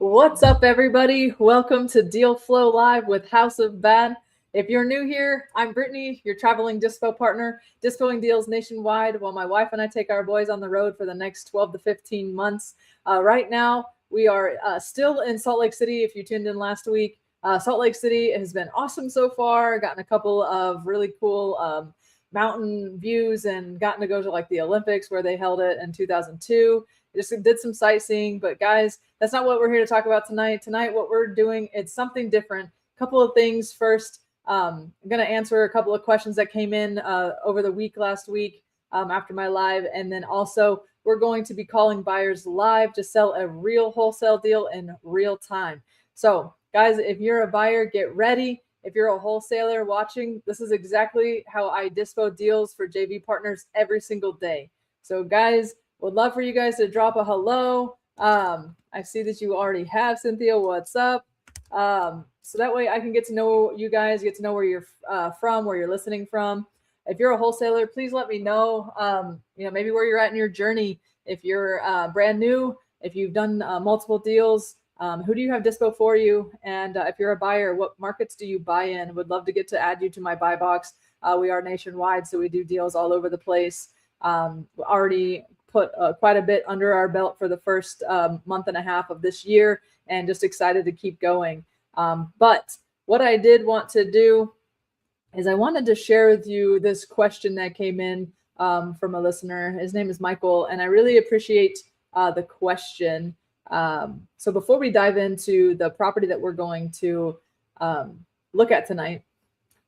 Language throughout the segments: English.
What's up, everybody? Welcome to Deal Flow Live with House of Bad. If you're new here, I'm Brittany, your traveling dispo partner, dispoing deals nationwide while my wife and I take our boys on the road for the next 12 to 15 months. Right now, we are still in Salt Lake City. If you tuned in last week, Salt Lake City has been awesome so far. Gotten a couple of really cool mountain views and gotten to go to like the Olympics where they held it in 2002. Just did some sightseeing, but guys, that's not what we're here to talk about tonight. Tonight, what we're doing, it's something different. A couple of things. First, I'm going to answer a couple of questions that came in over the week last week after my live. And then also, we're going to be calling buyers live to sell a real wholesale deal in real time. So guys, if you're a buyer, get ready. If you're a wholesaler watching, this is exactly how I dispo deals for JV partners every single day. So guys, would love for you guys to drop a hello. I see that you already have, Cynthia. What's up? So that way I can get to know you guys, get to know where you're from, where you're listening from. If you're a wholesaler, please let me know, maybe where you're at in your journey. If you're brand new, if you've done multiple deals, who do you have dispo for you? And if you're a buyer, what markets do you buy in? Would love to get to add you to my buy box. We are nationwide, so we do deals all over the place. Already put quite a bit under our belt for the first month and a half of this year, and just excited to keep going. But what I did want to do is I wanted to share with you this question that came in from a listener. His name is Michael, and I really appreciate the question. So before we dive into the property that we're going to look at tonight,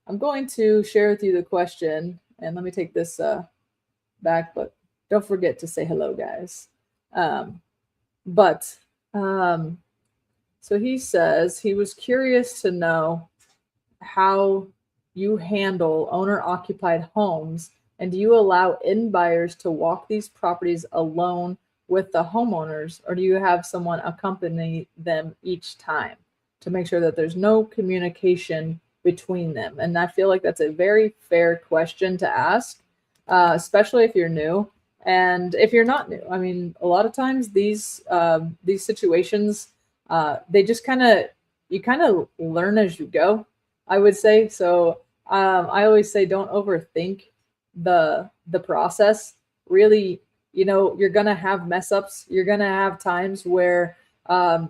I'm going to share with you the question, and let me take this back, but don't forget to say hello, guys. So he says he was curious to know how you handle owner-occupied homes, and do you allow in buyers to walk these properties alone with the homeowners, or do you have someone accompany them each time to make sure that there's no communication between them? And I feel like that's a very fair question to ask, especially if you're new. And if you're not new, I mean, a lot of times these situations, they just you kind of learn as you go, I would say. So I always say, don't overthink the process. Really, you're going to have mess ups. You're going to have times where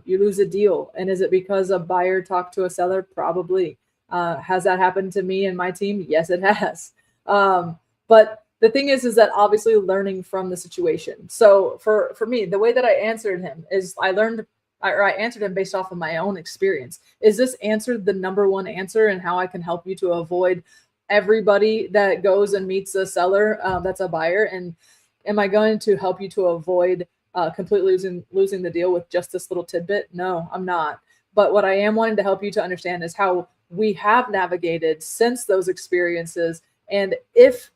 you lose a deal. And is it because a buyer talked to a seller? Probably. Has that happened to me and my team? Yes, it has. But the thing is that obviously learning from the situation. So for me, the way that I answered him is I answered him based off of my own experience. Is this answer the number one answer and how I can help you to avoid everybody that goes and meets a seller that's a buyer? And am I going to help you to avoid completely losing the deal with just this little tidbit? No, I'm not. But what I am wanting to help you to understand is how we have navigated since those experiences. And if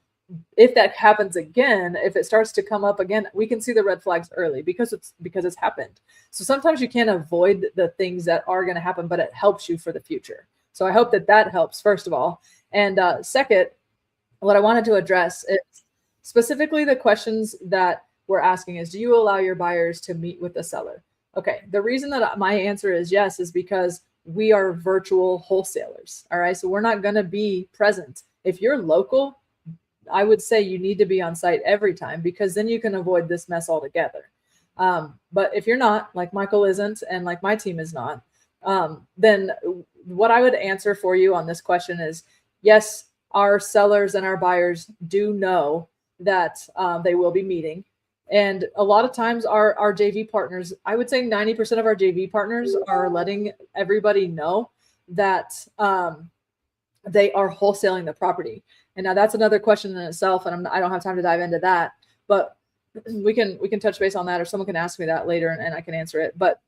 that happens again, if it starts to come up again, we can see the red flags early because it's happened. So sometimes you can't avoid the things that are going to happen, but it helps you for the future. So I hope that helps, first of all. And second, what I wanted to address is specifically the questions that we're asking is, do you allow your buyers to meet with the seller? Okay, the reason that my answer is yes is because we are virtual wholesalers. All right, so we're not going to be present. If you're local, I would say you need to be on site every time, because then you can avoid this mess altogether. But if you're not, like Michael isn't, and like my team is not, then what I would answer for you on this question is, yes, our sellers and our buyers do know that they will be meeting. And a lot of times our JV partners, I would say 90% of our JV partners are letting everybody know that they are wholesaling the property. And now that's another question in itself, and I don't have time to dive into that, but we can touch base on that, or someone can ask me that later and I can answer it. But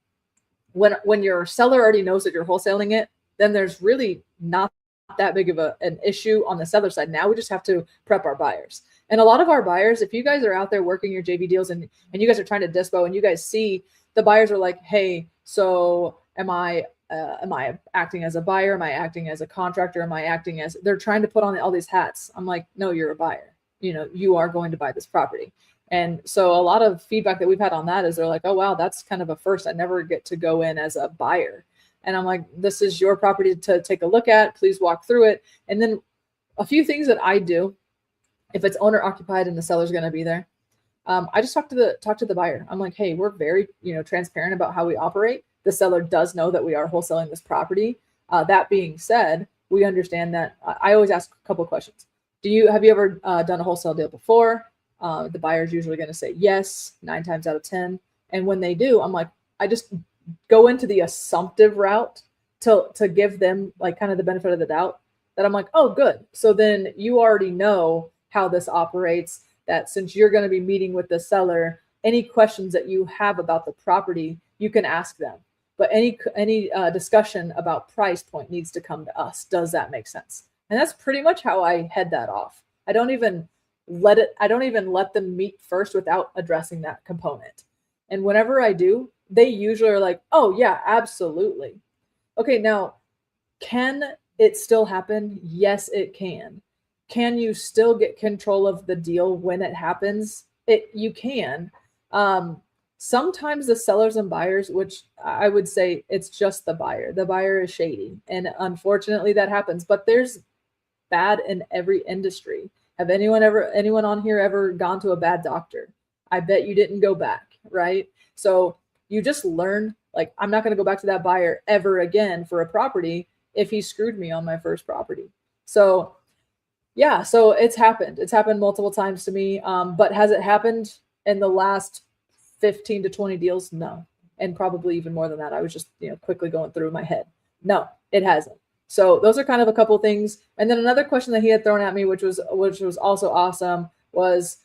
when your seller already knows that you're wholesaling it, then there's really not that big of an issue on the seller side. Now we just have to prep our buyers. And a lot of our buyers, if you guys are out there working your JV deals and you guys are trying to dispo and you guys see the buyers are like, hey, so am I acting as a buyer? Am I acting as a contractor? Am I acting as, they're trying to put on all these hats. I'm like, no, you're a buyer. You are going to buy this property. And so a lot of feedback that we've had on that is they're like, oh, wow, that's kind of a first. I never get to go in as a buyer. And I'm like, this is your property to take a look at. Please walk through it. And then a few things that I do, if it's owner occupied and the seller's going to be there, I just talk to the buyer. I'm like, hey, we're very, transparent about how we operate. The seller does know that we are wholesaling this property. That being said, we understand that I always ask a couple of questions. Have you ever done a wholesale deal before? The buyer's usually going to say yes, 9 times out of 10. And when they do, I'm like, I just go into the assumptive route to give them like kind of the benefit of the doubt, that I'm like, oh, good. So then you already know how this operates, that since you're going to be meeting with the seller, any questions that you have about the property, you can ask them. But any discussion about price point needs to come to us. Does that make sense? And that's pretty much how I head that off. I don't even let them meet first without addressing that component. And whenever I do, they usually are like, oh yeah, absolutely. Okay, now, can it still happen? Yes, it can. Can you still get control of the deal when it happens? You can. Sometimes the sellers and buyers, which I would say it's just the buyer. The buyer is shady. And unfortunately that happens, but there's bad in every industry. Have anyone on here ever gone to a bad doctor? I bet you didn't go back, right? So you just learn, like, I'm not going to go back to that buyer ever again for a property if he screwed me on my first property. So yeah, so it's happened. It's happened multiple times to me. But has it happened in the last 15 to 20 deals? No. And probably even more than that. I was just, quickly going through my head. No, it hasn't. So those are kind of a couple things. And then another question that he had thrown at me, which was also awesome, was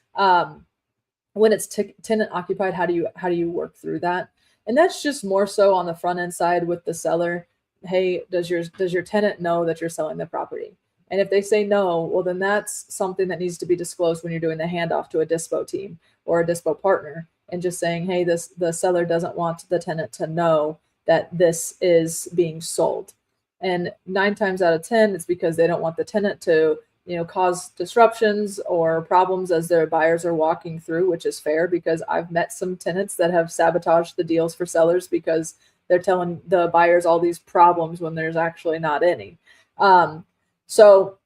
when it's tenant occupied, how do you work through that? And that's just more so on the front end side with the seller. Hey, does your tenant know that you're selling the property? And if they say no, well, then that's something that needs to be disclosed when you're doing the handoff to a Dispo team or a Dispo partner, and just saying, hey, the seller doesn't want the tenant to know that this is being sold. And 9 times out of 10, it's because they don't want the tenant to, cause disruptions or problems as their buyers are walking through, which is fair, because I've met some tenants that have sabotaged the deals for sellers because they're telling the buyers all these problems when there's actually not any. So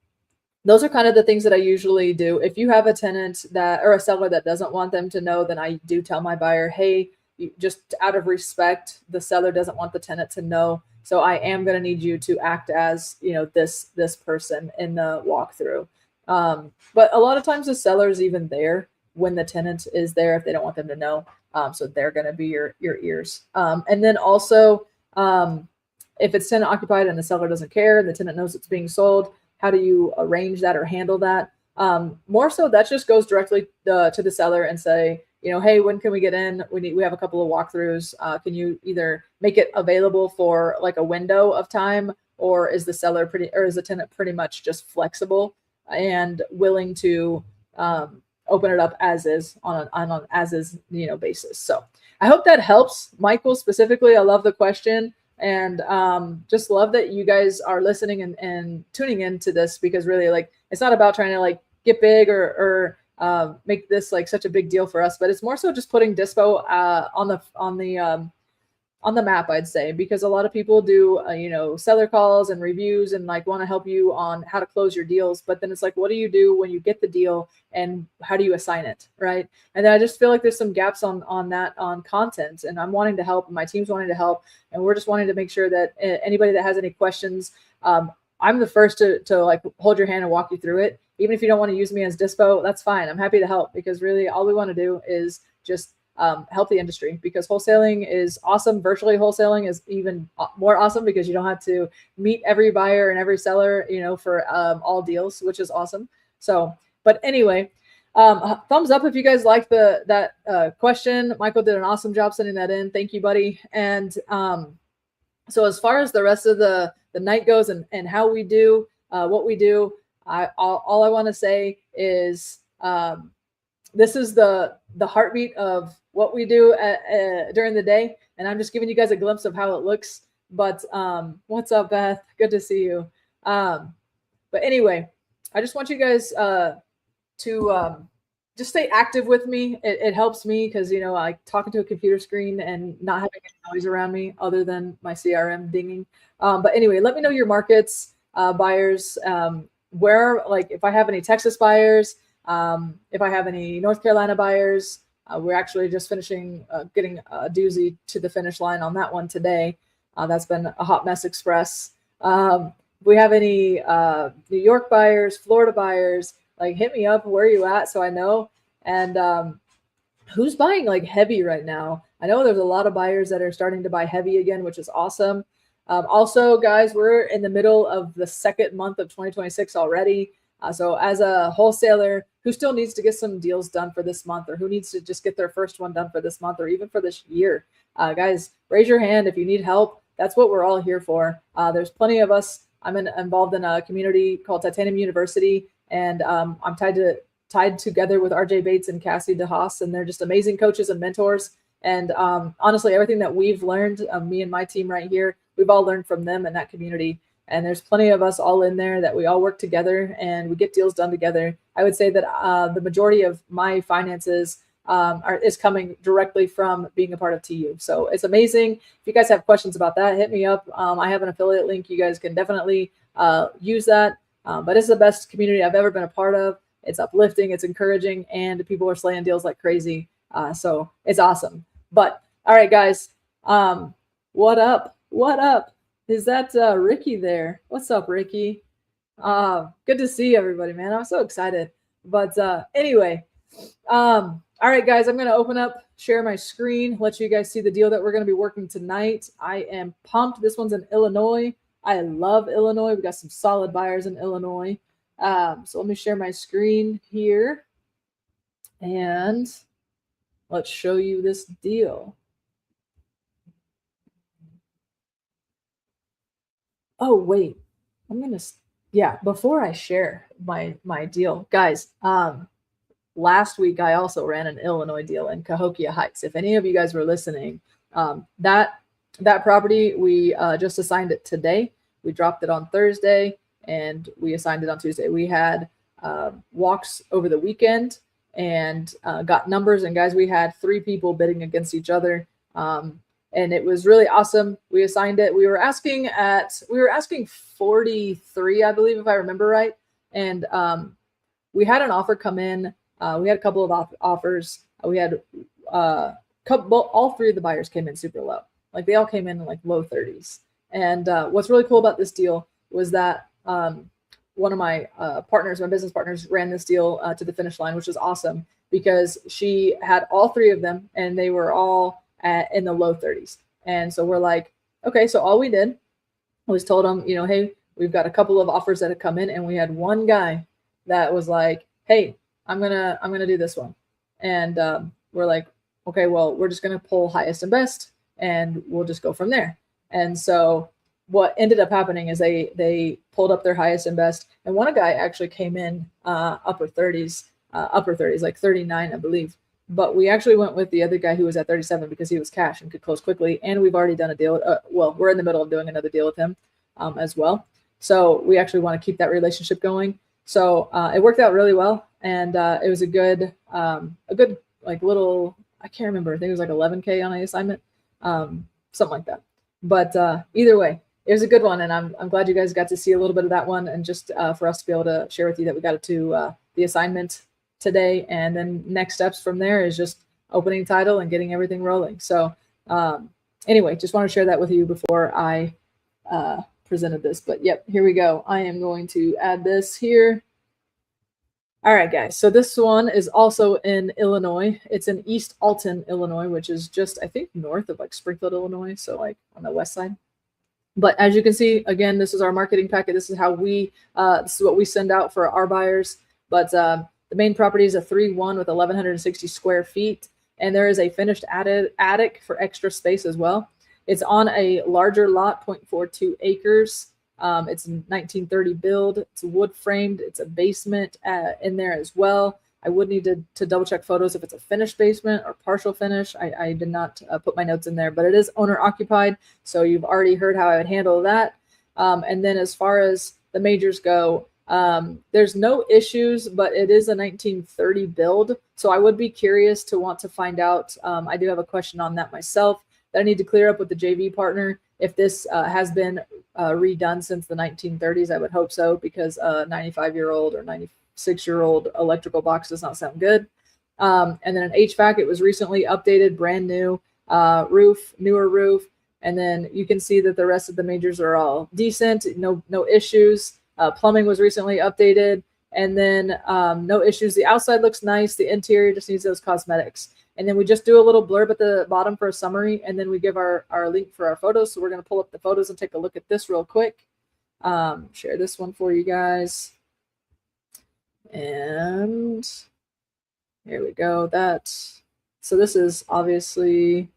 those are kind of the things that I usually do. If you have a tenant or a seller that doesn't want them to know, then I do tell my buyer, hey, just out of respect, the seller doesn't want the tenant to know. So I am going to need you to act as, this person in the walkthrough. But a lot of times the seller is even there when the tenant is there if they don't want them to know. So they're going to be your ears. And then also, if it's tenant occupied and the seller doesn't care and the tenant knows it's being sold, how do you arrange that or handle that? More so, that just goes directly to the seller and say, hey, when can we get in? We have a couple of walkthroughs. Can you either make it available for like a window of time, or is the tenant pretty much just flexible and willing to open it up as is on an as is basis? So I hope that helps, Michael, specifically. I love the question. And just love that you guys are listening and tuning into this, because really, like, it's not about trying to like get big or make this like such a big deal for us, but it's more so just putting Dispo on the map, I'd say, because a lot of people do, seller calls and reviews and like want to help you on how to close your deals. But then it's like, what do you do when you get the deal and how do you assign it? Right. And then I just feel like there's some gaps on content, and I'm wanting to help, and my team's wanting to help. And we're just wanting to make sure that anybody that has any questions, I'm the first to like hold your hand and walk you through it. Even if you don't want to use me as Dispo, that's fine. I'm happy to help, because really all we want to do is just help the industry, because wholesaling is awesome. Virtually wholesaling is even more awesome, because you don't have to meet every buyer and every seller, for all deals, which is awesome. So, but anyway, thumbs up if you guys liked that question. Michael did an awesome job sending that in. Thank you, buddy. And so as far as the rest of the night goes and how we do what we do, all I want to say is this is the heartbeat of what we do during the day. And I'm just giving you guys a glimpse of how it looks. But what's up, Beth? Good to see you. But anyway, I just want you guys to just stay active with me. It helps me because, you know, like talking to a computer screen and not having any noise around me other than my CRM dinging. But anyway, let me know your markets, buyers, where, like if I have any Texas buyers, if I have any North Carolina buyers. We're actually just finishing getting a doozy to the finish line on that one today. That's been a hot mess express. If we have any New York buyers, Florida buyers, like hit me up. Where are you at? So I know. And who's buying like heavy right now? I know there's a lot of buyers that are starting to buy heavy again, which is awesome. Also, guys, we're in the middle of the second month of 2026 already. So as a wholesaler who still needs to get some deals done for this month, or who needs to just get their first one done for this month, or even for this year, guys, raise your hand if you need help. That's what we're all here for. There's plenty of us. I'm involved in a community called Titanium University, and I'm tied together with RJ Bates and Cassie DeHaas, and they're just amazing coaches and mentors. And honestly, everything that we've learned, me and my team right here, we've all learned from them and that community. And there's plenty of us all in there that we all work together and we get deals done together. I would say that the majority of my finances is coming directly from being a part of TU. So it's amazing. If you guys have questions about that, hit me up. I have an affiliate link. You guys can definitely use that. But it's the best community I've ever been a part of. It's uplifting, it's encouraging, and people are slaying deals like crazy. So it's awesome. But all right, guys, what up? What up? Is that Ricky there? What's up, Ricky? Good to see everybody, man. I'm so excited. But anyway, all right, guys, I'm going to open up, share my screen, let you guys see the deal that we're going to be working tonight. I am pumped. This one's in Illinois. I love Illinois. We got some solid buyers in Illinois. So let me share my screen here and let's show you this deal. Oh, wait, before I share my deal, guys, last week I also ran an Illinois deal in Cahokia Heights. If any of you guys were listening, that property, we just assigned it today. We dropped it on Thursday and we assigned it on Tuesday. We had walks over the weekend and got numbers, and guys, we had 3 people bidding against each other. And it was really awesome. We assigned it. We were asking 43, I believe, if I remember right. And we had an offer come in. We had a couple of offers. We had all 3 of the buyers came in super low. Like they all came in like low 30s. And what's really cool about this deal was that one of my partners, my business partners, ran this deal to the finish line, which was awesome because she had all 3 of them and they were all in the low 30s. And so we're like, okay, so all we did was told them, you know, hey, we've got a couple of offers that have come in, and we had one guy that was like, hey, I'm gonna do this one. And we're like, okay, well, we're just gonna pull highest and best and we'll just go from there. And so what ended up happening is they pulled up their highest and best, and one guy actually came in upper 30s, like 39, I believe. But we actually went with the other guy who was at 37 because he was cash and could close quickly. And we've already done a deal. Well, we're in the middle of doing another deal with him as well. So we actually want to keep that relationship going. So it worked out really well. And it was a good like little, I can't remember. I think it was like 11K on the assignment, something like that. But either way, it was a good one. And I'm glad you guys got to see a little bit of that one. And just for us to be able to share with you that we got it to the assignment today, and then next steps from there is just opening title and getting everything rolling. So anyway, just want to share that with you before I presented this. But yep, here we go. I am going to add this here. All right, guys. So this one is also in Illinois. It's in East Alton, Illinois, which is just, I think, north of like Springfield, Illinois. So like on the west side. But as you can see, again, this is our marketing packet. This is how this is what we send out for our buyers. But the main property is a 3-1 with 1,160 square feet, and there is a finished attic for extra space as well. It's on a larger lot, 0.42 acres. It's a 1930 build. It's wood framed. It's a basement in there as well. I would need to double check photos if it's a finished basement or partial finish. I did not put my notes in there, but it is owner occupied. So you've already heard how I would handle that. And then as far as the majors go, There's no issues, but it is a 1930 build. So I would be curious to want to find out. I do have a question on that myself that I need to clear up with the JV partner. If this has been redone since the 1930s, I would hope so, because a 95-year-old or 96-year-old electrical box does not sound good. And then an HVAC, it was recently updated, brand new roof, newer roof. And then you can see that the rest of the majors are all decent, no issues. Plumbing was recently updated, and then no issues. The outside looks nice. The interior just needs those cosmetics. And then we just do a little blurb at the bottom for a summary, and then we give our link for our photos. So we're going to pull up the photos and take a look at this real quick. Share this one for you guys. And here we go. So this is obviously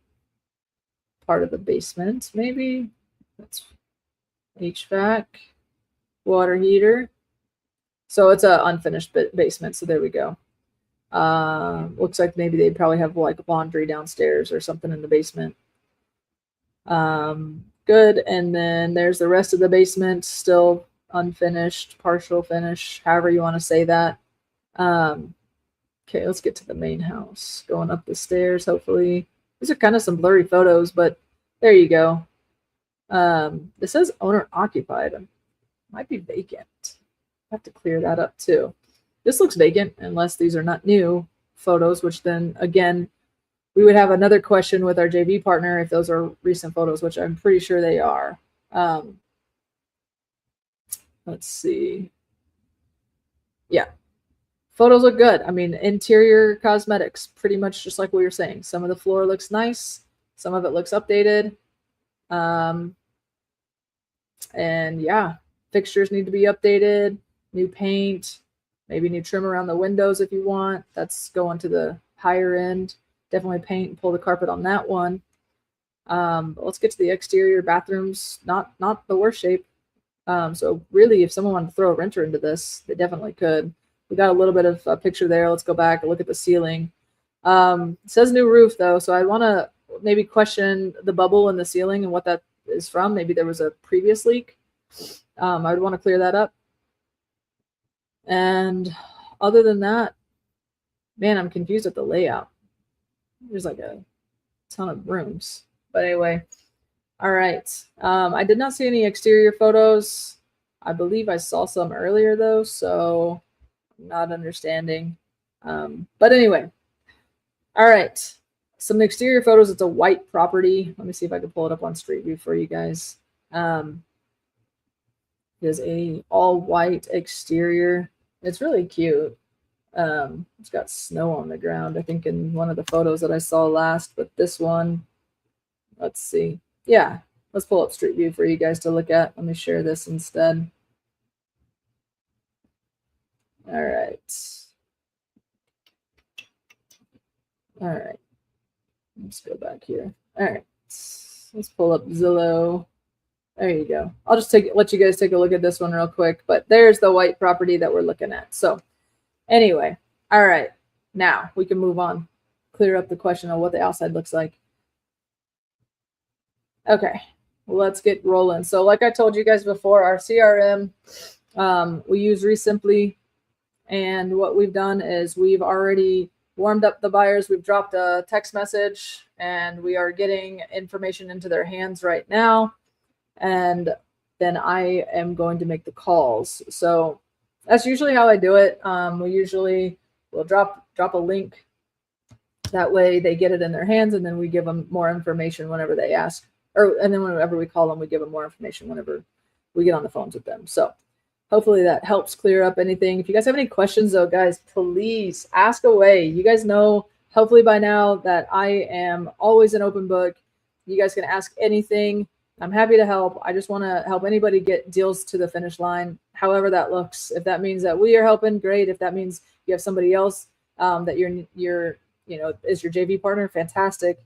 part of the basement, maybe. That's HVAC, water heater. So it's an unfinished basement. So there we go. Looks like maybe they'd probably have like laundry downstairs or something in the basement. Good. And then there's the rest of the basement, still unfinished, partial finish, however you want to say that. Okay, let's get to the main house. Going up the stairs, hopefully. These are kind of some blurry photos, but there you go. This says owner occupied. It might be vacant. I have to clear that up too. This looks vacant unless these are not new photos, which then again, we would have another question with our JV partner if those are recent photos, which I'm pretty sure they are. Let's see. Yeah. Photos look good. I mean, interior cosmetics, pretty much just like we were saying. Some of the floor looks nice. Some of it looks updated. And yeah, fixtures need to be updated. New paint, maybe new trim around the windows if you want. That's going to the higher end. Definitely paint and pull the carpet on that one. But let's get to the exterior. Bathrooms, not the worst shape. So really, if someone wanted to throw a renter into this, they definitely could. We got a little bit of a picture there. Let's go back and look at the ceiling. It says new roof though, so I want to maybe question the bubble in the ceiling and what that is from. Maybe there was a previous leak. I would want to clear that up. And other than that, man, I'm confused at the layout. There's like a ton of rooms. But anyway, all right. I did not see any exterior photos. I believe I saw some earlier though, so I'm not understanding. But anyway, all right. Some exterior photos. It's a white property. Let me see if I can pull it up on Street View for you guys. It is a all white exterior. It's really cute. It's got snow on the ground, I think, in one of the photos that I saw last, but this one, let's see. Yeah, let's pull up Street View for you guys to look at. Let me share this instead. All right. All right. Let's go back here. All right. Let's pull up Zillow. There you go. I'll just let you guys take a look at this one real quick. But there's the white property that we're looking at. So anyway, all right. Now we can move on. Clear up the question of what the outside looks like. Okay, let's get rolling. So like I told you guys before, our CRM, we use Resimply. And what we've done is we've already warmed up the buyers. We've dropped a text message and we are getting information into their hands right now. And then I am going to make the calls. So that's usually how I do it. We'll drop a link. That way they get it in their hands, and then we give them more information whenever they ask. And then whenever we call them, we give them more information whenever we get on the phones with them. So hopefully that helps clear up anything. If you guys have any questions though, guys, please ask away. You guys know, hopefully by now, that I am always an open book. You guys can ask anything. I'm happy to help. I just want to help anybody get deals to the finish line, however that looks. If that means that we are helping, great. If that means you have somebody else that is your JV partner, fantastic.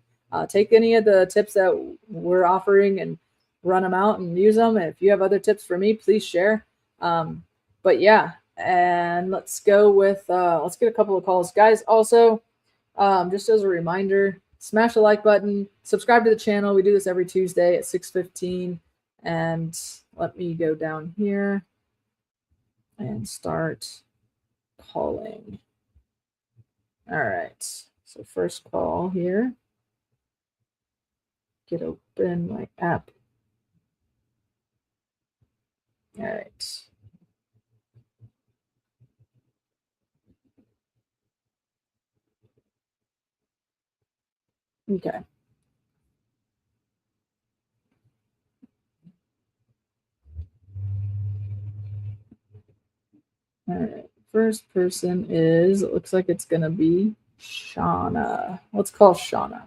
Take any of the tips that we're offering and run them out and use them. And if you have other tips for me, please share. But yeah, and let's go with let's get a couple of calls, guys. Also, just as a reminder, smash the like button, subscribe to the channel. We do this every Tuesday at 6:15. And let me go down here. and start calling. All right. So first call here. Get open my app. All right. Okay. All right. First person is, it looks like it's going to be Shauna. Let's call Shauna.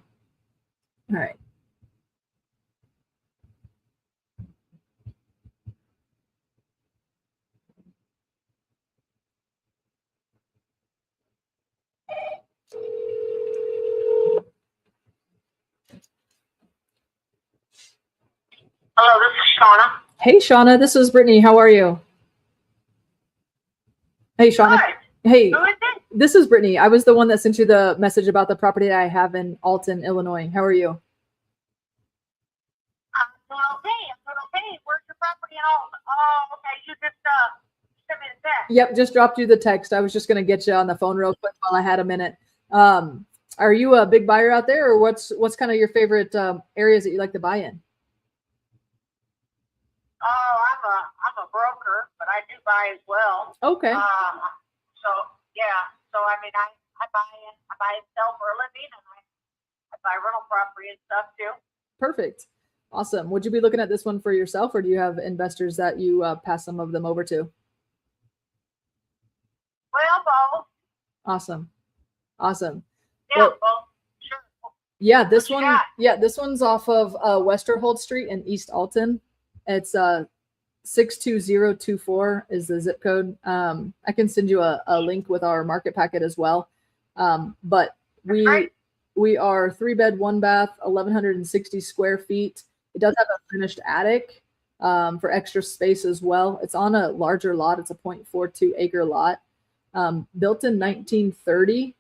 All right. Hello, this is Shauna. Hey, Shauna, this is Brittany. How are you? Hey, Shauna. Good. Hey, Who is it? this is Brittany. I was the one that sent you the message about the property that I have in Alton, Illinois. How are you? I'm doing okay. Where's your property and all? Oh, okay. You just sent me the text. Yep, just dropped you the text. I was just going to get you on the phone real quick while I had a minute. Are you a big buyer out there, or what's kind of your favorite areas that you like to buy in? Oh, I'm a broker, but I do buy as well. Okay. So yeah. So I mean, I buy and sell for a living, and I buy rental property and stuff too. Perfect. Awesome. Would you be looking at this one for yourself, or do you have investors that you pass some of them over to? Well, both. Awesome. Yeah, Well, both. Sure. yeah, this What you one. got? Yeah, this one's off of Westerhold Street in East Alton. It's 62024 is the zip code. I can send you a link with our market packet as well. But Right. we are 3-bed, 1-bath, 1,160 square feet. It does have a finished attic for extra space as well. It's on a larger lot. It's a 0.42 acre lot, built in 1930.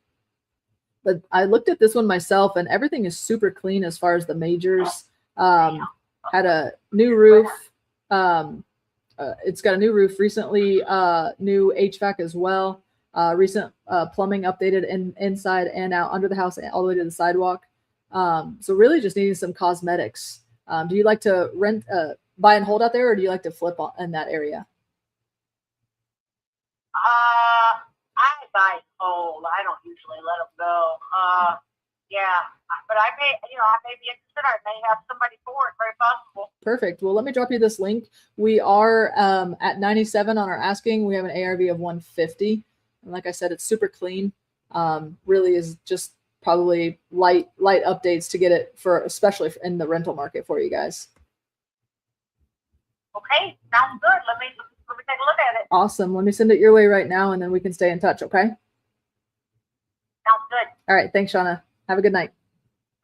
But I looked at this one myself, and everything is super clean as far as the majors. Had a new roof. It's got a new roof recently, new HVAC as well. Recent plumbing updated inside and out under the house all the way to the sidewalk. So really just needing some cosmetics. Do you like to rent, buy and hold out there, or do you like to flip in that area? I buy and hold. I don't usually let them go. Yeah, but I may be interested. I may have somebody for it. Very possible. Perfect. Well, let me drop you this link. We are at 97 on our asking. We have an ARV of 150. And like I said, it's super clean. Really is just probably light updates to get it for, especially in the rental market for you guys. Okay, sounds good. Let me take a look at it. Awesome. Let me send it your way right now, and then we can stay in touch. Okay. Sounds good. All right. Thanks, Shauna. Have a good night.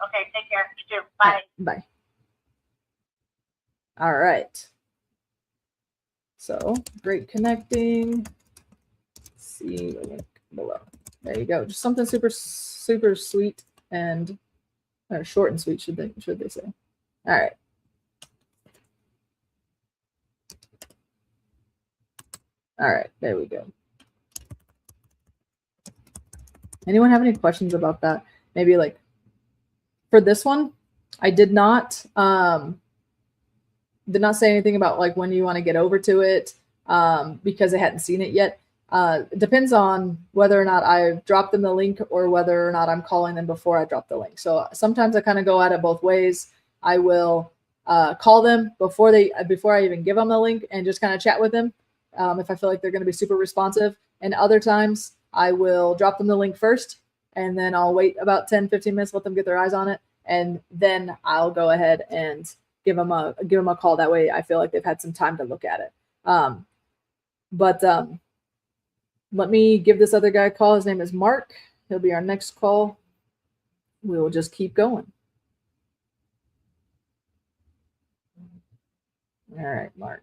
Okay, take care. You too. Bye. Bye. All right. So great connecting. See the link below. There you go. Just something super sweet and short and sweet, should they say. All right. All right, there we go. Anyone have any questions about that? Maybe like for this one, I did not say anything about like when you want to get over to it because I hadn't seen it yet. It depends on whether or not I drop them the link or whether or not I'm calling them before I drop the link. So sometimes I kind of go at it both ways. I will call them before I even give them the link and just kind of chat with them if I feel like they're going to be super responsive. And other times I will drop them the link first, and then I'll wait about 10-15 minutes, let them get their eyes on it, and then I'll go ahead and give them a call. That way I feel like they've had some time to look at it. Let me give this other guy a call. His name is Mark. He'll be our next call. We will just keep going. All right, Mark.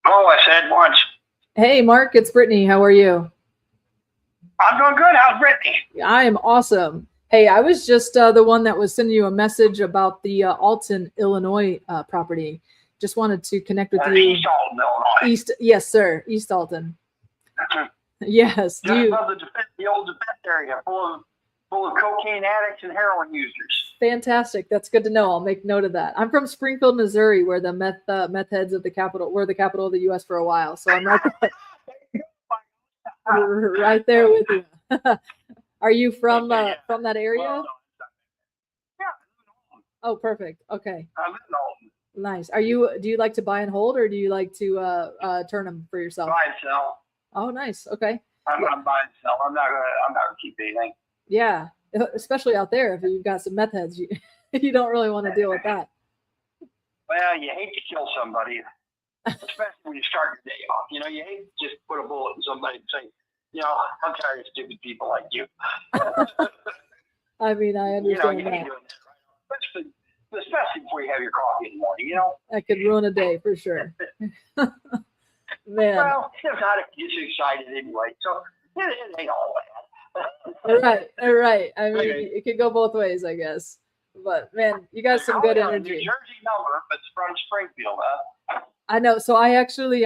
Oh, I said once. Hey, Mark, it's Brittany. How are you? I'm doing good. How's Brittany? I am awesome. Hey, I was just the one that was sending you a message about the Alton, Illinois property. Just wanted to connect with you. East Alton, Illinois. Yes, sir. East Alton. Yes. Just above the old defense area, full of cocaine addicts and heroin users. Fantastic. That's good to know. I'll make note of that. I'm from Springfield, Missouri, where the meth heads of the capital were the capital of the U.S. for a while. So I'm right there with you. Are you from that area? Yeah. Oh, perfect. Okay. I live in Alton. Nice. Do you like to buy and hold, or do you like to turn them for yourself? Buy and sell. Oh, nice. Okay. I'm buy and sell. I'm not gonna keep anything. Yeah, especially out there, if you've got some meth heads, you don't really want to deal with that. Well, you hate to kill somebody, especially when you start your day off. You know, you hate to just put a bullet in somebody and say, you know, I'm tired of stupid people like you. I mean, I understand you hate doing that, right? Especially before you have your coffee in the morning, you know? That could ruin a day for sure. Man. Well, if not, it gets you excited anyway, so it ain't all bad. Right. I mean, it could go both ways, I guess. But man, you got some good energy. New Jersey number, but it's from Springfield, huh? I know. So I actually,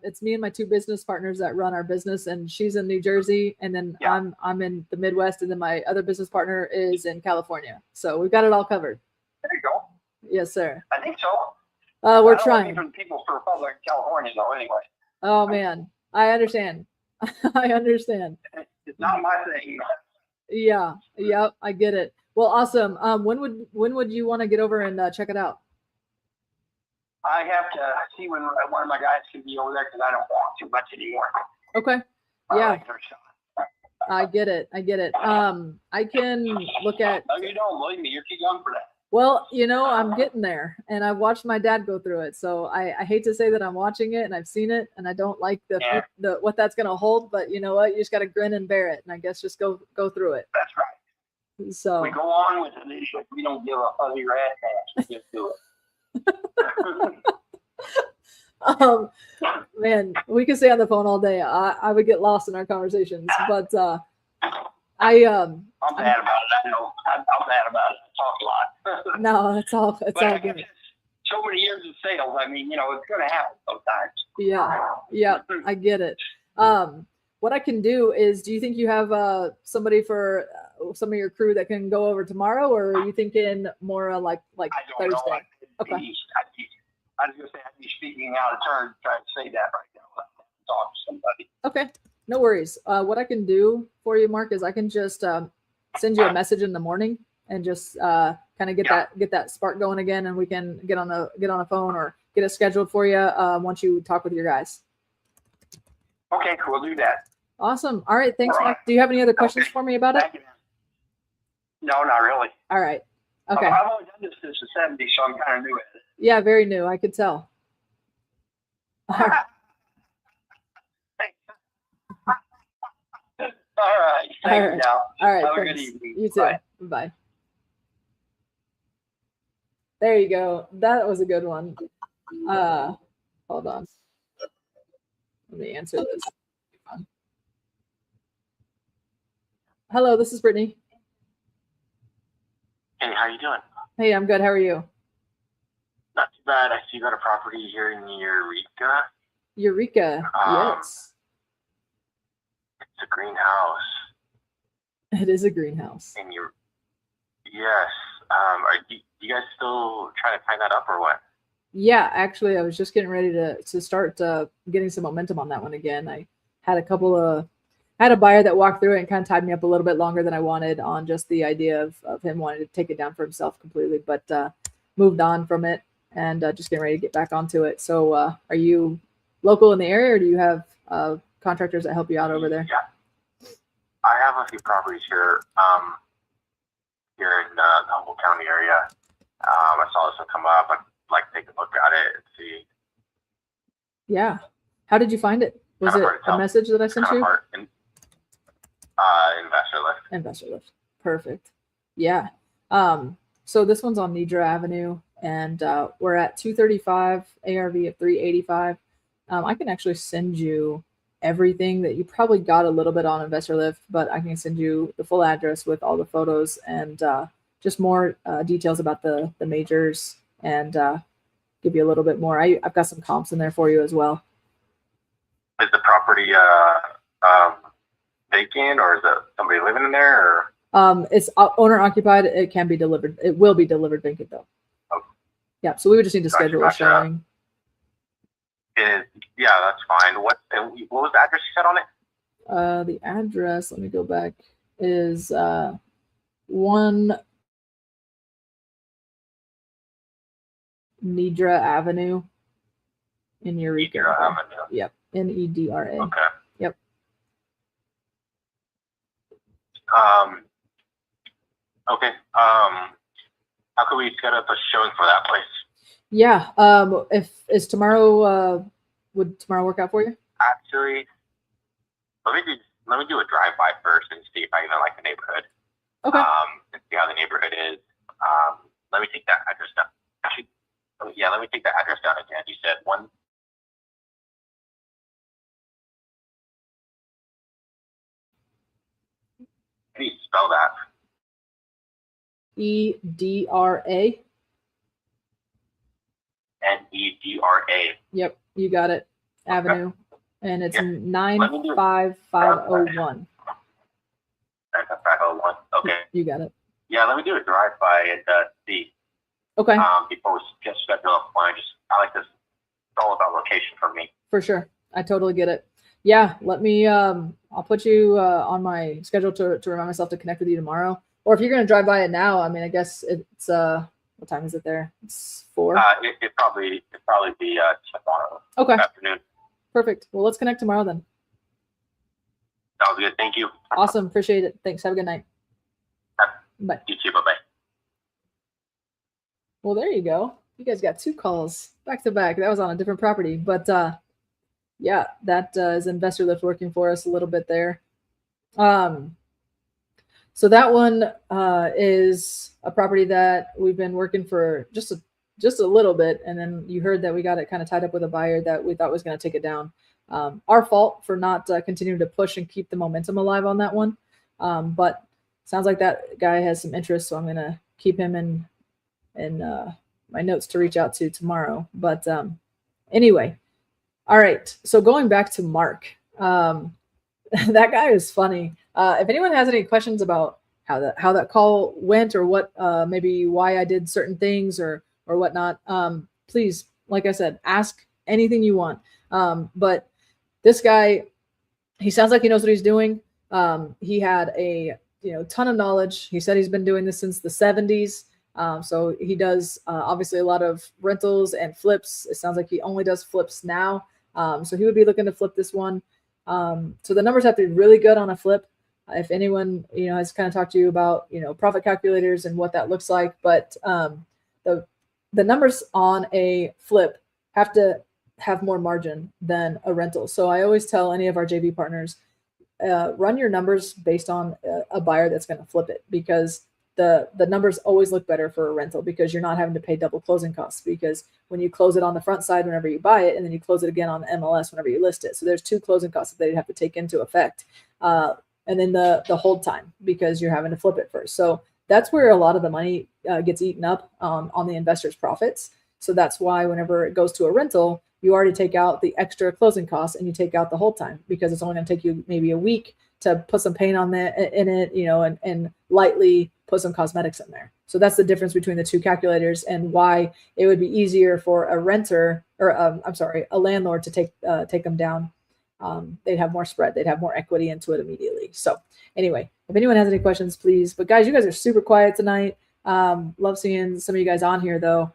it's me and my two business partners that run our business, and she's in New Jersey, and then I'm in the Midwest, and then my other business partner is in California. So we've got it all covered. There you go. Yes, sir. I think so. We're trying. Different people for Republic of California, though. Anyway. Oh man, I understand. I understand. It's not my thing. Yeah. Yep. I get it. Well, awesome. When would you want to get over and check it out? I have to see when one of my guys can be over there because I don't walk too much anymore. Okay. Yeah. I get it. I can look at. No, you don't. Believe me, you're too young for that. Well, I'm getting there, and I've watched my dad go through it. So I hate to say that I'm watching it and I've seen it, and I don't like the what that's going to hold. But you know what? You just got to grin and bear it, and I guess just go through it. That's right. So we go on with it. We don't give a fuzzy rat ass. We just do it. Man, we could stay on the phone all day. I would get lost in our conversations, but I'm bad about it. I know. I'm bad about it. I talk a lot. No, it's all good. So many years of sales. I mean, it's going to happen sometimes. Yeah, I get it. What I can do is, do you think you have somebody for some of your crew that can go over tomorrow, or are you thinking more like Thursday? Know. Okay. I was going to say I'd be speaking out of turn trying to say that right now. Talk to somebody. Okay, no worries. What I can do for you, Mark, is I can just send you a message in the morning and just kind of get that spark going again, and we can get on a phone or get it scheduled for you once you talk with your guys. Okay, cool. We'll do that. Awesome. All right. Thanks, Mark. Do you have any other questions for me about it? Thank you, man. No, not really. All right. Okay. I've only done this since the 70s, so I'm kind of new at it. Yeah, very new. I could tell. All right. Thank you now. All right. Have Thanks. a good evening. You too. Bye. There you go. That was a good one. Hold on. Let me answer this. Hello, this is Brittany. Hey, how you doing? Hey, I'm good. How are you? Not too bad. I see you got a property here in Eureka. Eureka, yes. It's a greenhouse. It is a greenhouse. And yes. Are you guys still trying to find that up or what? Yeah, actually, I was just getting ready to start getting some momentum on that one again. I had a buyer that walked through it and kind of tied me up a little bit longer than I wanted on just the idea of him wanting to take it down for himself completely, but moved on from it and just getting ready to get back onto it. So are you local in the area, or do you have contractors that help you out over there? Yeah, I have a few properties here here in the Humboldt County area. I saw this one come up. I'd like to take a look at it and see. Yeah. How did you find it? Was it a message that I sent you? Investor list. Perfect. Yeah. So this one's on Nidra Avenue, and we're at 235 ARV of 385. I can actually send you everything that you probably got a little bit on Investor Lift, but I can send you the full address with all the photos and just more details about the majors and give you a little bit more. I've got some comps in there for you as well. Is the property vacant, or is it somebody living in there? Or? It's owner occupied. It can be delivered. It will be delivered vacant though. Okay. Yeah. So we would just need to schedule a showing. Yeah, that's fine. What was the address you said on it? The address, let me go back, is 1 Nedra Avenue in Eureka. Nedra Avenue. Yep. Nedra. Okay. Yep. Okay. How can we set up a showing for that place? Yeah. Is tomorrow, would tomorrow work out for you? Actually, let me do a drive-by first and see if I even like the neighborhood. Okay. And see how the neighborhood is. Let me take that address down. Actually, let me take that address down again. You said 1. How do you spell that? Edra. Nedra. Yep, you got it. Okay. Avenue, and it's Yeah. 95501. 95501. Okay. You got it. Yeah, let me do a drive-by and see. Okay. Before we just schedule a plan, I like this. It's all about location for me. For sure. I totally get it. Yeah, let me, I'll put you on my schedule to remind myself to connect with you tomorrow. Or if you're going to drive by it now, I mean, I guess it's, what time is it there? It's 4. It'd probably be tomorrow. Okay. Afternoon. Perfect. Well, let's connect tomorrow then. Sounds good. Thank you. Awesome. Appreciate it. Thanks. Have a good night. Bye. You too. Bye-bye. Well, there you go. You guys got 2 calls back to back. That was on a different property, but yeah, that is Investor Lift working for us a little bit there. So that one is a property that we've been working for just a little bit, and then you heard that we got it kind of tied up with a buyer that we thought was going to take it down. Our fault for not continuing to push and keep the momentum alive on that one, but sounds like that guy has some interest, so I'm going to keep him in my notes to reach out to tomorrow. But anyway, all right. So going back to Mark, that guy is funny. If anyone has any questions about how that call went, or what maybe why I did certain things or whatnot, please, like I said, ask anything you want. But this guy, he sounds like he knows what he's doing. He had a ton of knowledge. He said he's been doing this since the 70s. So he does obviously a lot of rentals and flips. It sounds like he only does flips now. So he would be looking to flip this one. So the numbers have to be really good on a flip. If anyone, has kind of talked to you about, profit calculators and what that looks like, but the numbers on a flip have to have more margin than a rental. So I always tell any of our JV partners, run your numbers based on a buyer that's going to flip it, because the numbers always look better for a rental, because you're not having to pay double closing costs, because when you close it on the front side whenever you buy it, and then you close it again on the MLS whenever you list it. So there's 2 closing costs that they have to take into effect. And then the hold time, because you're having to flip it first. So that's where a lot of the money gets eaten up on the investor's profits. So that's why whenever it goes to a rental, you already take out the extra closing costs and you take out the hold time, because it's only going to take you maybe a week to put some paint on in it, and lightly put some cosmetics in there. So that's the difference between the 2 calculators, and why it would be easier for a renter, or a landlord to take them down. They'd have more spread. They'd have more equity into it immediately. So anyway, if anyone has any questions, please. But guys, you guys are super quiet tonight. Love seeing some of you guys on here though.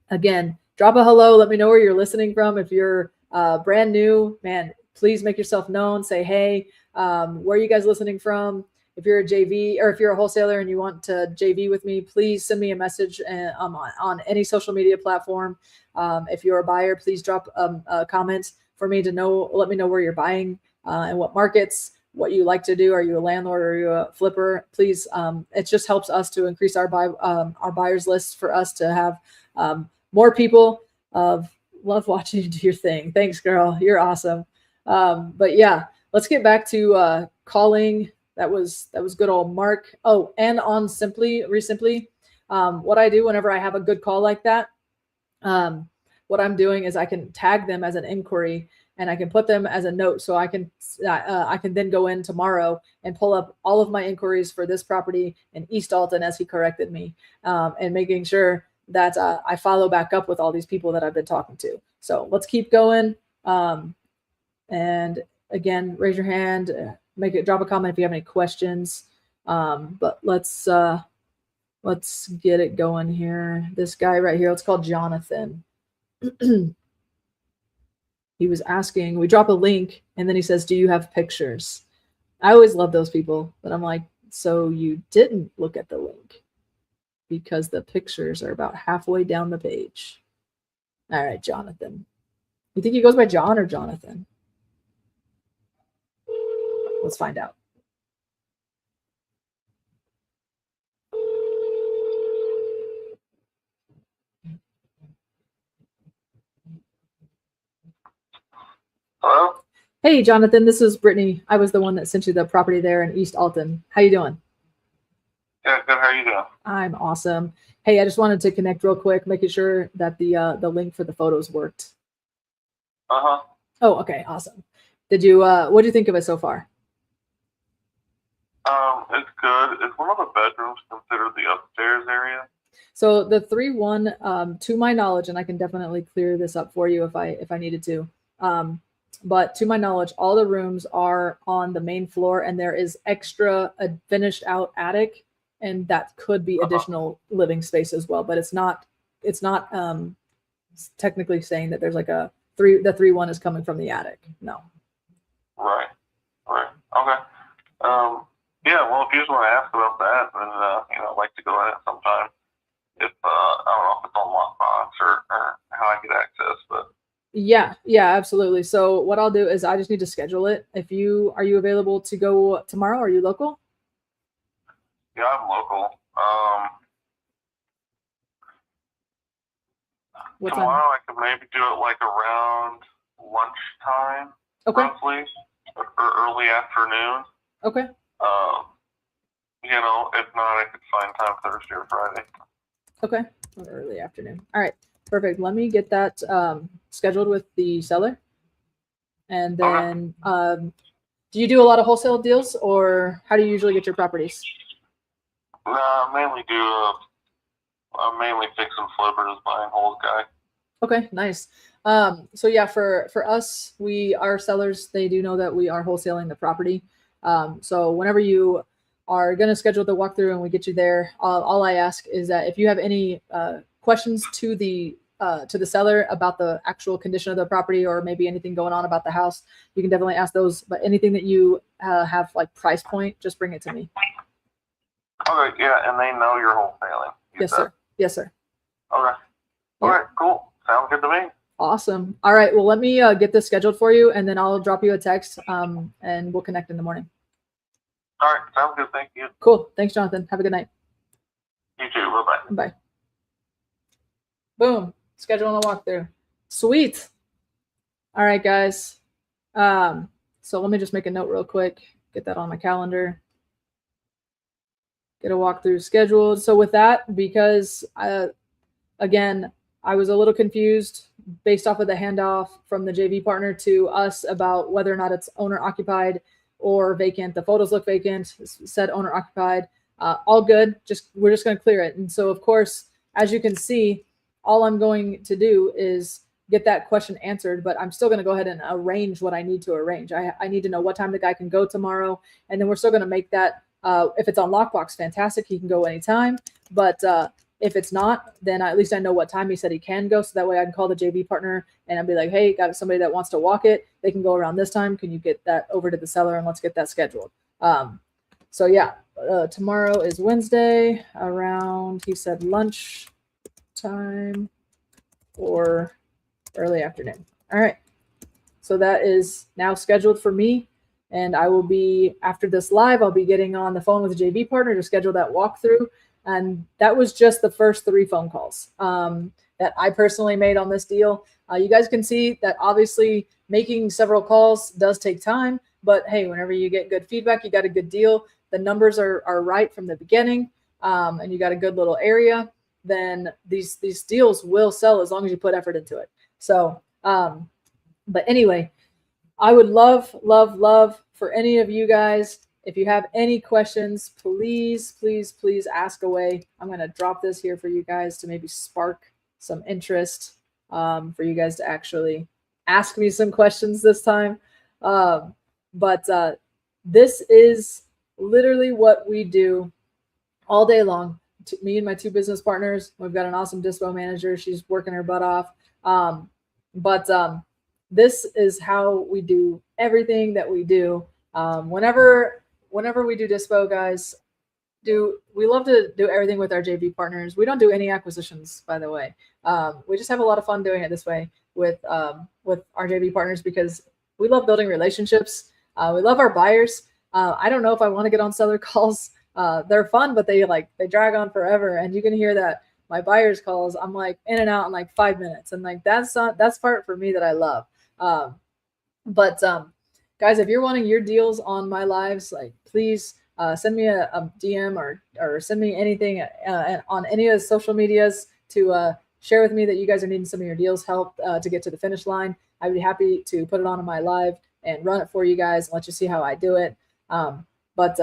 Again, drop a hello. Let me know where you're listening from. If you're brand new, man, please make yourself known. Say, hey, where are you guys listening from? If you're a JV, or if you're a wholesaler and you want to JV with me, please send me a message on any social media platform. If you're a buyer, please drop a comment for me to know. Let me know where you're buying and what markets, what you like to do. Are you a landlord, or are you a flipper? Please, it just helps us to increase our buyers list, for us to have more people of love watching you do your thing. Thanks, girl. You're awesome. But yeah, let's get back to calling. That was good old Mark. Oh, and on Resimply, what I do whenever I have a good call like that, what I'm doing is I can tag them as an inquiry and I can put them as a note. So I can then go in tomorrow and pull up all of my inquiries for this property in East Alton, as he corrected me, and making sure that I follow back up with all these people that I've been talking to. So let's keep going. And again, raise your hand, drop a comment if you have any questions. But let's get it going here. This guy right here, let's call Jonathan. He was asking, we drop a link and then he says, do you have pictures? I always love those people, but I'm like, so you didn't look at the link because the pictures are about halfway down the page. All right, Jonathan. You think he goes by John or Jonathan? Let's find out. Hello? Hey, Jonathan, this is Brittany. I was the one that sent you the property there in East Alton. How you doing? Yeah, good. How are you doing? I'm awesome. Hey, I just wanted to connect real quick, making sure that the link for the photos worked. Uh-huh. Oh, okay, awesome. Did you what do you think of it so far? It's good. Is one of the bedrooms considered the upstairs area? So the 3-1, to my knowledge, and I can definitely clear this up for you if I needed to. But to my knowledge, all the rooms are on the main floor, and there is extra a finished out attic, and that could be additional living space as well. But it's not technically saying that there's like the 3-1 is coming from the attic. No. Right. Okay. Yeah, well, if you just want to ask about that, then, I'd like to go in it sometime. If, I don't know if it's on lockbox or how I get access, but. Yeah, absolutely. So what I'll do is I just need to schedule it. Are you available to go tomorrow? Are you local? Yeah, I'm local. What tomorrow time? I could maybe do it like around lunchtime, Okay. roughly, or early afternoon. Okay. If not, I could find time Thursday or Friday. Okay. Or early afternoon. All right. Perfect. Let me get that scheduled with the seller. And then do you do a lot of wholesale deals, or how do you usually get your properties? No, I'm mainly fix and flippers, buying whole guy. Okay, nice. So yeah, for us, our sellers, they do know that we are wholesaling the property. So whenever you are going to schedule the walkthrough and we get you there, all I ask is that if you have any questions to the seller about the actual condition of the property, or maybe anything going on about the house, you can definitely ask those. But anything that you have like price point, just bring it to me. Okay, yeah, and they know you're wholesaling. Yes, sir. Yes, sir. Okay. All right, cool. Sounds good to me. Awesome. All right. Well, let me get this scheduled for you, and then I'll drop you a text, and we'll connect in the morning. All right. Sounds good. Thank you. Cool. Thanks, Jonathan. Have a good night. You too. Bye-bye. Bye. Boom. Scheduling a walkthrough. Sweet. All right, guys. So let me just make a note real quick. Get that on my calendar. Get a walkthrough scheduled. So with that, because again, I was a little confused based off of the handoff from the JV partner to us about whether or not it's owner occupied or vacant. The photos look vacant, said owner occupied. All good. We're just going to clear it. And so, of course, as you can see, all I'm going to do is get that question answered, but I'm still going to go ahead and arrange what I need to arrange. I need to know what time the guy can go tomorrow, and then we're still going to make that. If it's on lockbox, fantastic. He can go anytime. But if it's not, then at least I know what time he said he can go. So that way I can call the JV partner and I'll be like, hey, got somebody that wants to walk it. They can go around this time. Can you get that over to the seller, and let's get that scheduled. So yeah, tomorrow is Wednesday around, he said, lunch time or early afternoon. All right. So that is now scheduled for me. And I will be, after this live, I'll be getting on the phone with a JV partner to schedule that walkthrough. And that was just the first 3 phone calls that I personally made on this deal. You guys can see that obviously making several calls does take time, but hey, whenever you get good feedback, you got a good deal, the numbers are right from the beginning, and you got a good little area, then these deals will sell as long as you put effort into it. So, but anyway, I would love for any of you guys, if you have any questions, please ask away. I'm going to drop this here for you guys to maybe spark some interest, for you guys to actually ask me some questions this time. But this is literally what we do all day long. Me and my two business partners, we've got an awesome dispo manager. She's working her butt off. But this is how we do everything that we do. Whenever we do dispo, guys, we love to do everything with our JV partners. We don't do any acquisitions, by the way. We just have a lot of fun doing it this way with our JV partners because we love building relationships. We love our buyers. I don't know if I want to get on seller calls. They're fun, but they drag on forever. And you can hear that my buyers calls, I'm like in and out in like 5 minutes. And like, that's part for me that I love. But guys, if you're wanting your deals on my lives, like please send me a DM or send me anything on any of the social medias to share with me that you guys are needing some of your deals help to get to the finish line. I'd be happy to put it on my live and run it for you guys and let you see how I do it. But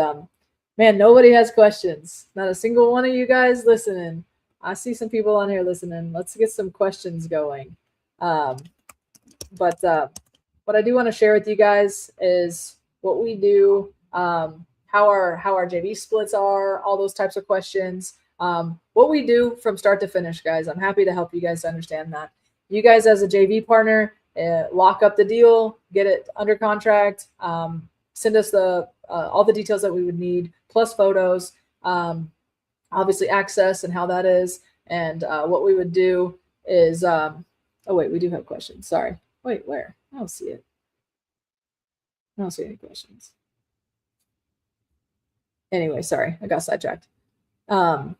man, nobody has questions. Not a single one of you guys listening. I see some people on here listening. Let's get some questions going. But what I do want to share with you guys is what we do, how our JV splits are, all those types of questions. What we do from start to finish, guys. I'm happy to help you guys understand that. You guys as a JV partner, lock up the deal, get it under contract, send us all the details that we would need, plus photos, obviously access and how that is. And what we would do is, oh wait, we do have questions. Sorry. Wait, where? I don't see it. I don't see any questions. Anyway, sorry, I got sidetracked. I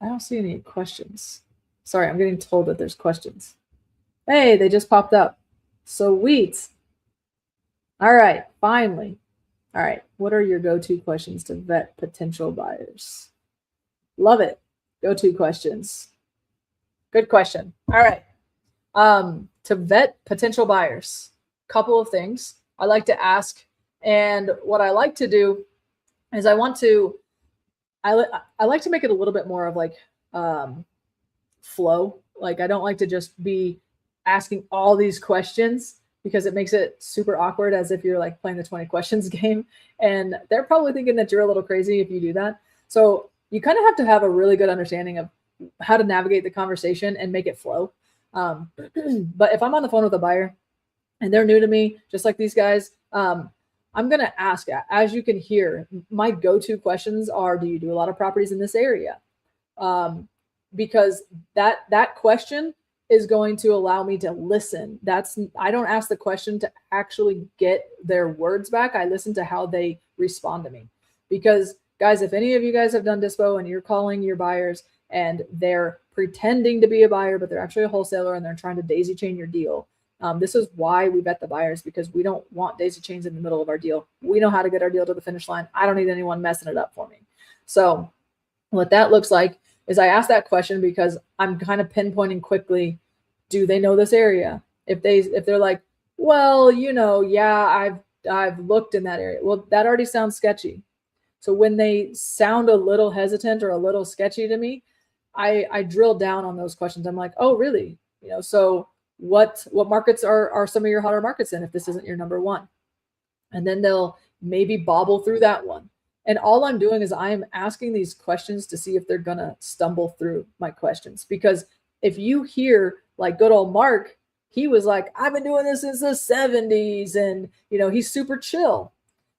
don't see any questions. Sorry, I'm getting told that there's questions. Hey, they just popped up. Sweet. All right, finally. All right, what are your go-to questions to vet potential buyers? Love it. Go-to questions. Good question. All right. To vet potential buyers, couple of things I like to ask. And what I like to do is I like to make it a little bit more of like flow. Like I don't like to just be asking all these questions because it makes it super awkward as if you're like playing the 20 questions game. And they're probably thinking that you're a little crazy if you do that. So you kind of have to have a really good understanding of how to navigate the conversation and make it flow. But if I'm on the phone with a buyer and they're new to me, just like these guys, I'm going to ask, as you can hear, my go-to questions are, do you do a lot of properties in this area? Because that question is going to allow me to listen. I don't ask the question to actually get their words back. I listen to how they respond to me. Because guys, if any of you guys have done dispo and you're calling your buyers and they're pretending to be a buyer, but they're actually a wholesaler and they're trying to daisy chain your deal, this is why we vet the buyers, because we don't want daisy chains in the middle of our deal. We know how to get our deal to the finish line. I don't need anyone messing it up for me. So what that looks like is I ask that question because I'm kind of pinpointing quickly, do they know this area? If they're like, well, yeah, I've looked in that area. Well, that already sounds sketchy. So when they sound a little hesitant or a little sketchy to me, I drill down on those questions. I'm like, oh, really? So what markets are some of your hotter markets in if this isn't your number one? And then they'll maybe bobble through that one. And all I'm doing is I am asking these questions to see if they're going to stumble through my questions. Because if you hear like good old Mark, he was like, I've been doing this since the 70s. And, he's super chill.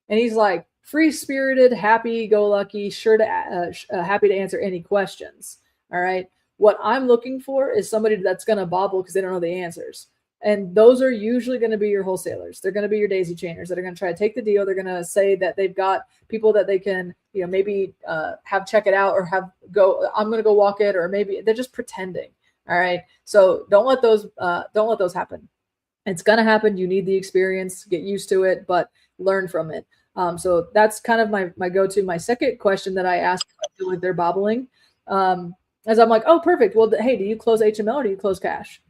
And he's like free-spirited, happy-go-lucky, happy to answer any questions. All right. What I'm looking for is somebody that's going to bobble because they don't know the answers. And those are usually going to be your wholesalers. They're going to be your daisy chainers that are going to try to take the deal. They're going to say that they've got people that they can, maybe have check it out or I'm going to go walk it, or maybe they're just pretending. All right. So don't let those happen. It's going to happen. You need the experience, get used to it, but learn from it. So that's kind of my go-to. My second question that I ask with their bobbling, as I'm like, oh, perfect. Well, hey, do you close HML or do you close cash?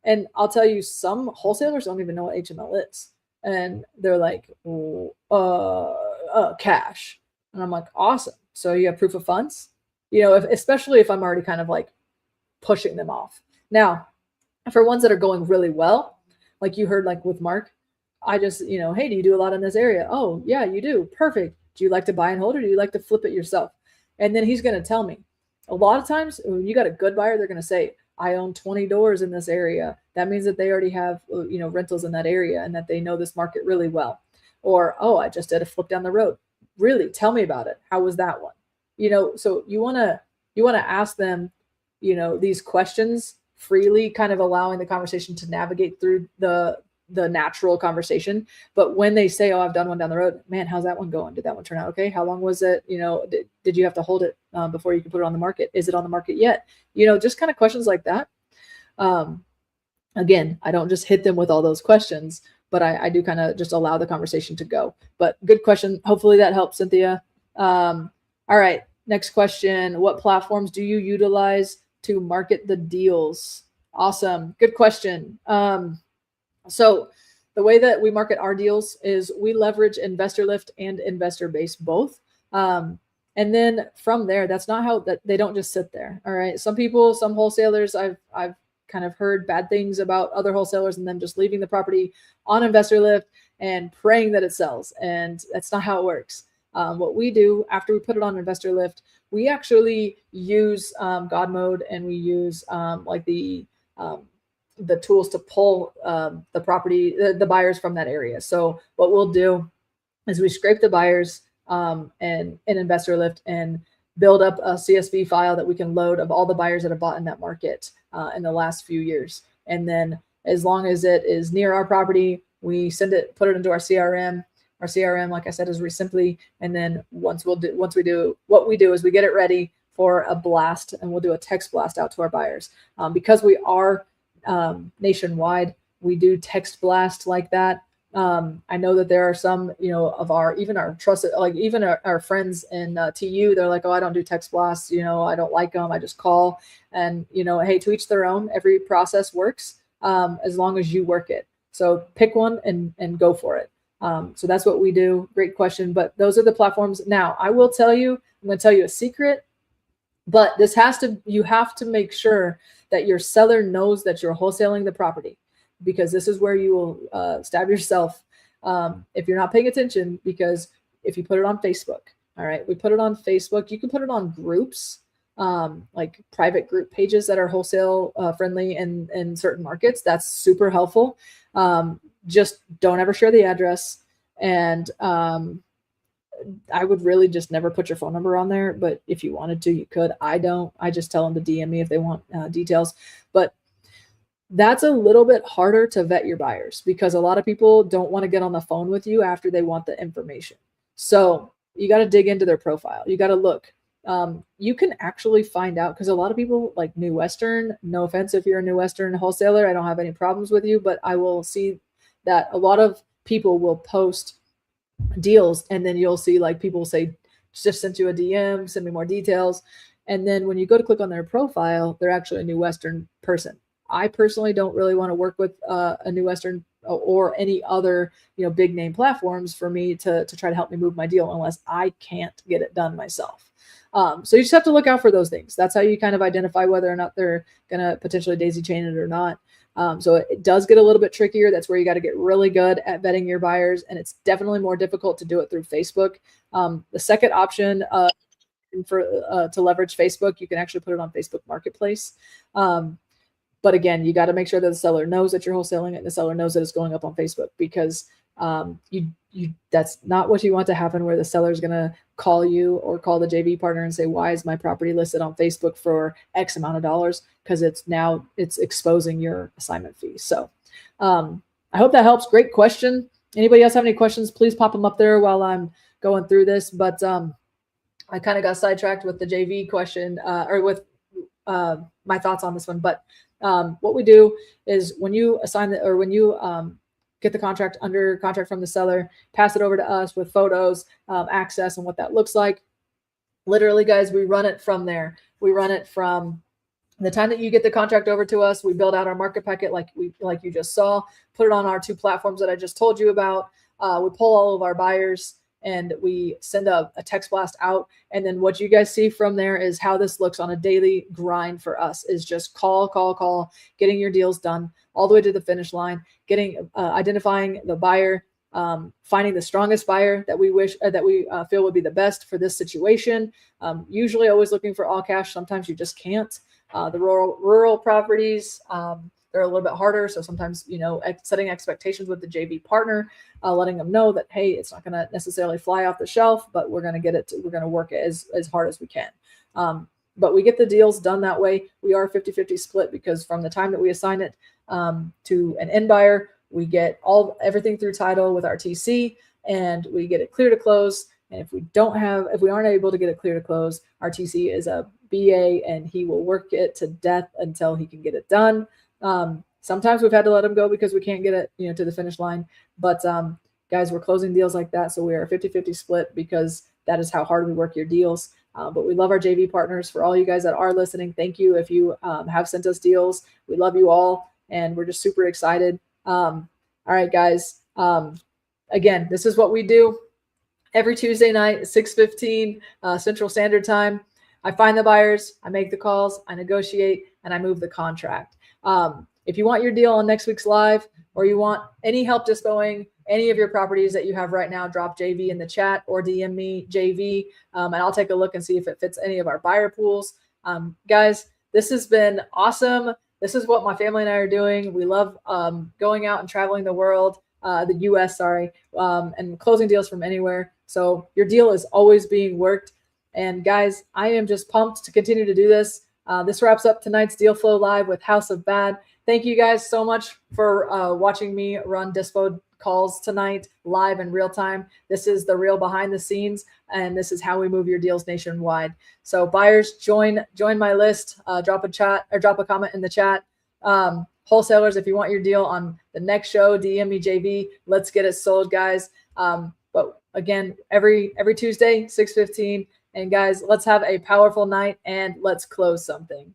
And I'll tell you, some wholesalers don't even know what HML is. And they're like, cash. And I'm like, awesome. So you have proof of funds, especially if I'm already kind of like pushing them off. Now, for ones that are going really well, like you heard, like with Mark, I just, hey, do you do a lot in this area? Oh, yeah, you do. Perfect. Do you like to buy and hold or do you like to flip it yourself? And then he's going to tell me. A lot of times when you got a good buyer, they're going to say, I own 20 doors in this area. That means that they already have, rentals in that area and that they know this market really well. Or, oh, I just did a flip down the road. Really? Tell me about it. How was that one? So you want to ask them, these questions freely, kind of allowing the conversation to navigate through the natural conversation. But when they say, oh, I've done one down the road, man, how's that one going? Did that one turn out okay? How long was it? Did you have to hold it before you could put it on the market? Is it on the market yet? Just kind of questions like that. Again, I don't just hit them with all those questions, but I do kind of just allow the conversation to go. But good question. Hopefully that helps, Cynthia. All right. Next question. What platforms do you utilize to market the deals? Awesome. Good question. So the way that we market our deals is we leverage Investor Lift and Investor Base both. And then from there, that's not how that they don't just sit there. All right. Some wholesalers, I've kind of heard bad things about other wholesalers and them just leaving the property on Investor Lift and praying that it sells. And that's not how it works. What we do after we put it on Investor Lift, we actually use God mode and we use the tools to pull the property, the buyers from that area. So what we'll do is we scrape the buyers and in Investor Lift and build up a CSV file that we can load of all the buyers that have bought in that market in the last few years. And then as long as it is near our property, we put it into our CRM. Our CRM, like I said, is Resimply. And then once we do, what we do is we get it ready for a blast, and we'll do a text blast out to our buyers. Because we are nationwide, we do text blast like that. I know that there are some, of our trusted, like even our friends in TU, they're like, oh, I don't do text blasts. I don't like them. I just call. And, hey, to each their own. Every process works as long as you work it. So pick one and go for it. So that's what we do. Great question. But those are the platforms. Now, I'm going to tell you a secret, but you have to make sure that your seller knows that you're wholesaling the property, because this is where you will stab yourself if you're not paying attention. Because if you put it on Facebook, all right, we put it on Facebook. You can put it on groups, like private group pages that are wholesale friendly in certain markets. That's super helpful. Just don't ever share the address. And I would really just never put your phone number on there. But if you wanted to, you could. I don't. I just tell them to DM me if they want details. But that's a little bit harder to vet your buyers, because a lot of people don't want to get on the phone with you after they want the information. So you got to dig into their profile. You got to look. You can actually find out, because a lot of people like New Western, no offense if you're a New Western wholesaler, I don't have any problems with you, but I will see that a lot of people will post deals, and then you'll see like people say, just sent you a DM, send me more details. And then when you go to click on their profile, they're actually a New Western person. I personally don't really want to work with a New Western or any other, big name platforms for me to try to help me move my deal unless I can't get it done myself. So you just have to look out for those things. That's how you kind of identify whether or not they're going to potentially daisy chain it or not. So it does get a little bit trickier. That's where you got to get really good at vetting your buyers. And it's definitely more difficult to do it through Facebook. The second option to leverage Facebook, you can actually put it on Facebook Marketplace. But again, you got to make sure that the seller knows that you're wholesaling it and the seller knows that it's going up on Facebook, because that's not what you want to happen, where the seller is going to call you or call the JV partner and say, why is my property listed on Facebook for X amount of dollars? Because it's exposing your assignment fee. So I hope that helps. Great question. Anybody else have any questions? Please pop them up there while I'm going through this. But I kind of got sidetracked with the JV question or with my thoughts on this one. But What we do is when you assign the, or when you get the contract under contract from the seller, pass it over to us with photos, access, and what that looks like. Literally, guys, we run it from there. We run it from the time that you get the contract over to us. We build out our market packet like you just saw, put it on our 2 platforms that I just told you about. We pull all of our buyers and we send a text blast out. And then what you guys see from there is how this looks on a daily grind for us is just call, getting your deals done all the way to the finish line, getting, identifying the buyer, finding the strongest buyer that we wish, that we feel would be the best for this situation. Usually always looking for all cash. Sometimes you just can't. The rural properties, they're a little bit harder. So sometimes, setting expectations with the JV partner, letting them know that, hey, it's not going to necessarily fly off the shelf, but we're going to we're going to work it as hard as we can. But we get the deals done that way. We are 50-50 split because from the time that we assign it to an end buyer, we get everything through title with our TC, and we get it clear to close. And if we aren't able to get it clear to close, our TC is a BA, and he will work it to death until he can get it done. Sometimes we've had to let him go because we can't get it, to the finish line. But guys, we're closing deals like that. So we are 50-50 split because that is how hard we work your deals. But we love our JV partners. For all you guys that are listening, thank you. If you have sent us deals, we love you all. And we're just super excited. All right, guys. Again, this is what we do every Tuesday night, 6:15 Central Standard Time. I find the buyers, I make the calls, I negotiate, and I move the contract. If you want your deal on next week's live, or you want any help dispoing any of your properties that you have right now, drop JV in the chat or DM me JV, and I'll take a look and see if it fits any of our buyer pools. Guys, this has been awesome. This is what my family and I are doing. We love going out and traveling the world, the US, and closing deals from anywhere. So your deal is always being worked. And guys, I am just pumped to continue to do this. This wraps up tonight's Deal Flow Live with House of Bad. Thank you guys so much for watching me run Dispo calls tonight live in real time. This is the real behind the scenes, and this is how we move your deals nationwide. So buyers, join my list. Drop a comment in the chat. Wholesalers, if you want your deal on the next show, DM me JV. Let's get it sold, guys. But again, every Tuesday, 6:15. And guys, let's have a powerful night and let's close something.